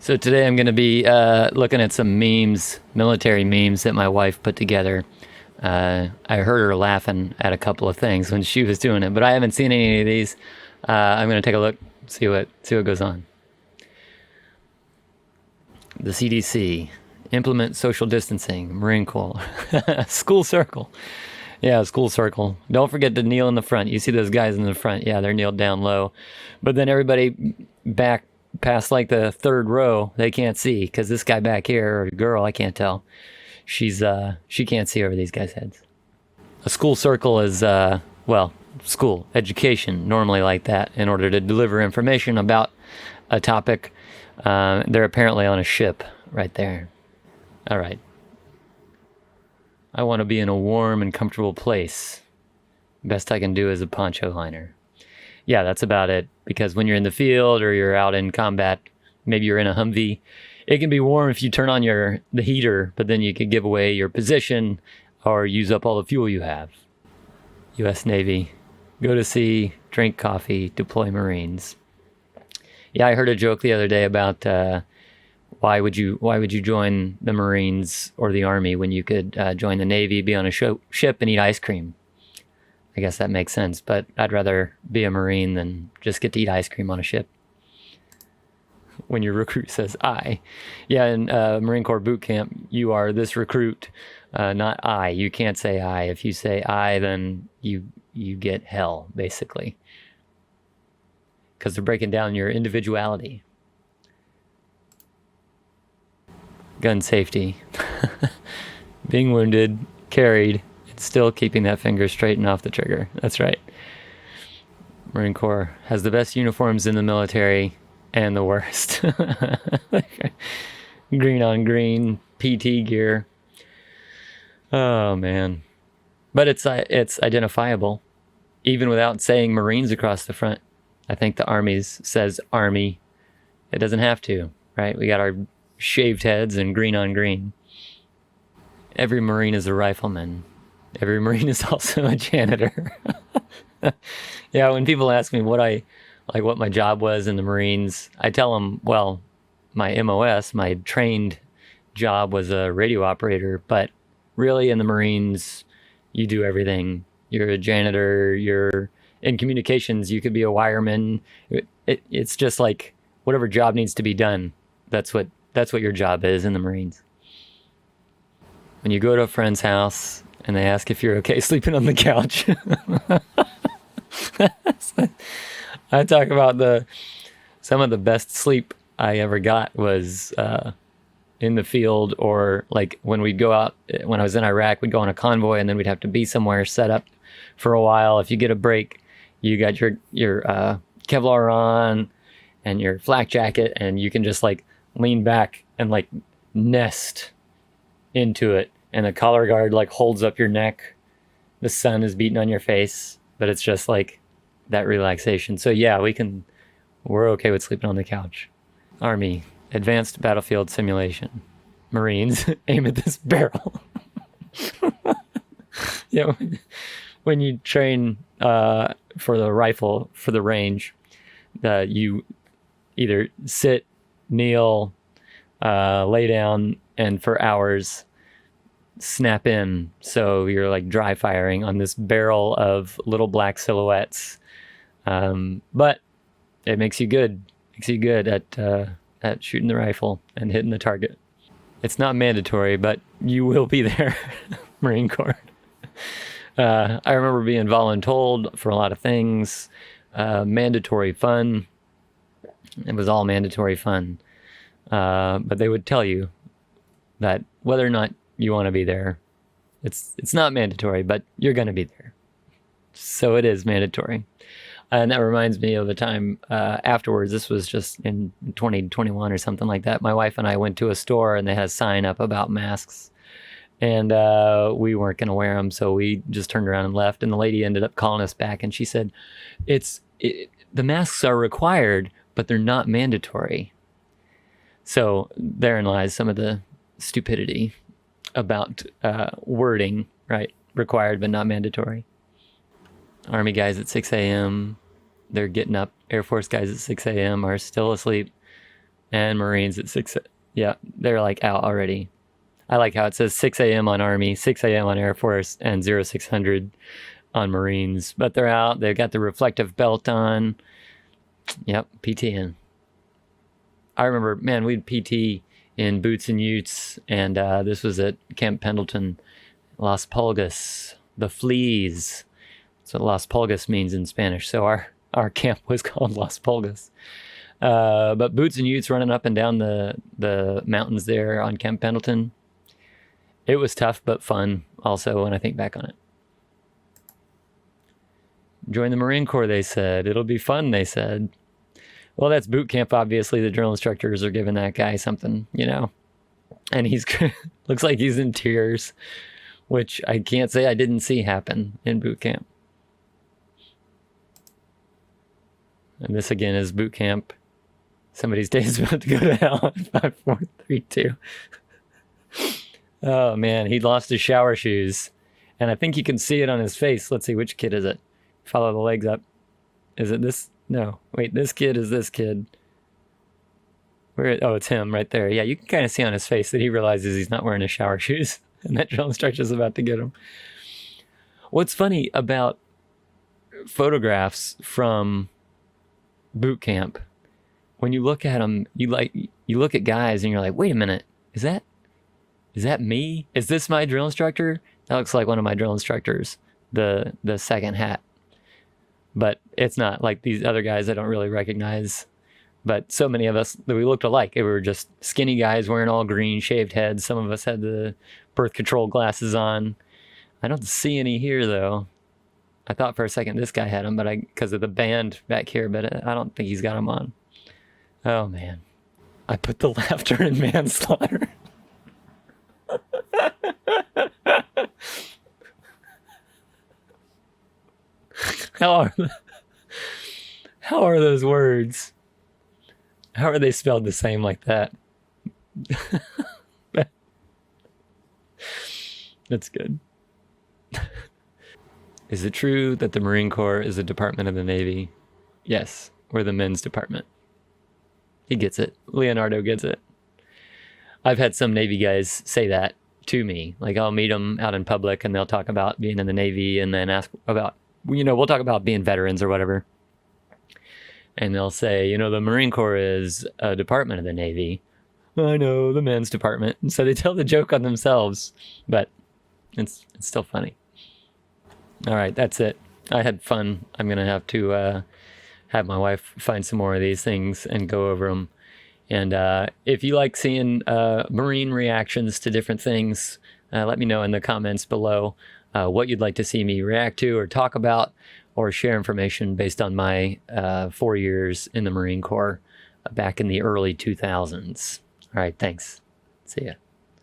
So today I'm going to be looking at some memes, military memes that my wife put together. I heard her laughing at a couple of things when she was doing it, but I haven't seen any of these. I'm going to take a look, see what goes on. The CDC, implement social distancing, Marine Corps, school circle. Yeah, school circle. Don't forget to kneel in the front. You see those guys in the front. Yeah, they're kneeled down low. But then everybody back past like the third row, they can't see because this guy back here, or girl, I can't tell. She can't see over these guys' heads. A school circle is, school, education, normally like that, in order to deliver information about a topic. They're apparently on a ship right there. All right. I want to be in a warm and comfortable place. Best I can do is a poncho liner. Yeah, that's about it. Because when you're in the field or you're out in combat, maybe you're in a Humvee, it can be warm if you turn on the heater, but then you could give away your position or use up all the fuel you have. U.S. Navy, go to sea, drink coffee, deploy Marines. Yeah, I heard a joke the other day about why would you join the Marines or the Army when you could join the Navy, be on a ship, and eat ice cream? I guess that makes sense, but I'd rather be a Marine than just get to eat ice cream on a ship. When your recruit says I. Yeah, in Marine Corps boot camp, you are this recruit, not I. You can't say I. If you say I, then you get hell, basically. Because they're breaking down your individuality. Gun safety. Being wounded, carried, and still keeping that finger straight and off the trigger. That's right. Marine Corps has the best uniforms in the military and the worst. Green on green, PT gear. Oh, man. But it's identifiable, even without saying Marines across the front. I think the Army says Army. It doesn't have to, right? We got our shaved heads and green on green. Every Marine is a rifleman. Every Marine is also a janitor. Yeah, when people ask me what my job was in the Marines, I tell them, well, my MOS, my trained job was a radio operator, but really in the Marines, you do everything. You're a janitor, you're in communications, you could be a wireman. It's just like whatever job needs to be done. That's what your job is in the Marines. When you go to a friend's house and they ask if you're okay sleeping on the couch, I talk about some of the best sleep I ever got was in the field, or like when we'd go out, when I was in Iraq, we'd go on a convoy and then we'd have to be somewhere set up for a while. If you get a break, you got your Kevlar on and your flak jacket, and you can just like lean back and like nest into it, and the collar guard like holds up your neck. The sun is beating on your face, but it's just like that relaxation. So yeah, we're okay with sleeping on the couch. Army, advanced battlefield simulation. Marines, aim at this barrel. Yeah, when you train for the rifle, for the range, you either sit, kneel, lay down, and for hours snap in. So you're like dry firing on this barrel of little black silhouettes. But it makes you good. Makes you good at shooting the rifle and hitting the target. It's not mandatory, but you will be there, Marine Corps. I remember being voluntold for a lot of things. Mandatory fun. It was all mandatory fun. But they would tell you that whether or not you want to be there, it's not mandatory, but you're going to be there. So it is mandatory. And that reminds me of a time afterwards. This was just in 2021 or something like that. My wife and I went to a store and they had a sign up about masks. And we weren't going to wear them, so we just turned around and left. And the lady ended up calling us back, and she said, the masks are required, but they're not mandatory. So therein lies some of the stupidity about wording, right? Required, but not mandatory. Army guys at 6 a.m., they're getting up. Air Force guys at 6 a.m. are still asleep. and Marines at 6. Yeah, they're like out already. I like how it says 6 a.m. on Army, 6 a.m. on Air Force, and 0600 on Marines. But they're out. They've got the reflective belt on. Yep, PTing. I remember, man, we'd PT in boots and utes, and this was at Camp Pendleton, Las Pulgas, the fleas. That's what Las Pulgas means in Spanish. So our camp was called Las Pulgas. But boots and utes running up and down the mountains there on Camp Pendleton. It was tough, but fun also when I think back on it. Join the Marine Corps, they said. It'll be fun, they said. Well, that's boot camp, obviously. The drill instructors are giving that guy something, you know. And he's looks like he's in tears, which I can't say I didn't see happen in boot camp. And this again is boot camp. Somebody's day is about to go to hell at 5432. Oh man, he lost his shower shoes. And I think you can see it on his face. Let's see, which kid is it? Follow the legs up. Is it this? No, wait, this kid is this kid. Where? Oh, it's him right there. Yeah, you can kind of see on his face that he realizes he's not wearing his shower shoes. And that drill instructor's about to get him. What's funny about photographs from boot camp, when you look at them, you look at guys and you're like, wait a minute, is that me? Is this my drill instructor? That looks like one of my drill instructors, the second hat. But it's not. Like these other guys I don't really recognize. But so many of us, we looked alike. We were just skinny guys wearing all green, shaved heads. Some of us had the birth control glasses on. I don't see any here, though. I thought for a second this guy had them, but because of the band back here, but I don't think he's got them on. Oh, man. I put the laughter in manslaughter. How are those words? How are they spelled the same like that? That's good. Is it true that the Marine Corps is a department of the Navy? Yes, we're the men's department. He gets it. Leonardo gets it. I've had some Navy guys say that to me. Like I'll meet them out in public and they'll talk about being in the Navy and then ask about, we'll talk about being veterans or whatever. And they'll say, the Marine Corps is a department of the Navy. I know, the men's department. And so they tell the joke on themselves, but it's still funny. All right, that's it. I had fun. I'm going to have to have my wife find some more of these things and go over them. And if you like seeing Marine reactions to different things, let me know in the comments below what you'd like to see me react to or talk about or share information based on my 4 years in the Marine Corps back in the early 2000s. All right, thanks. See ya.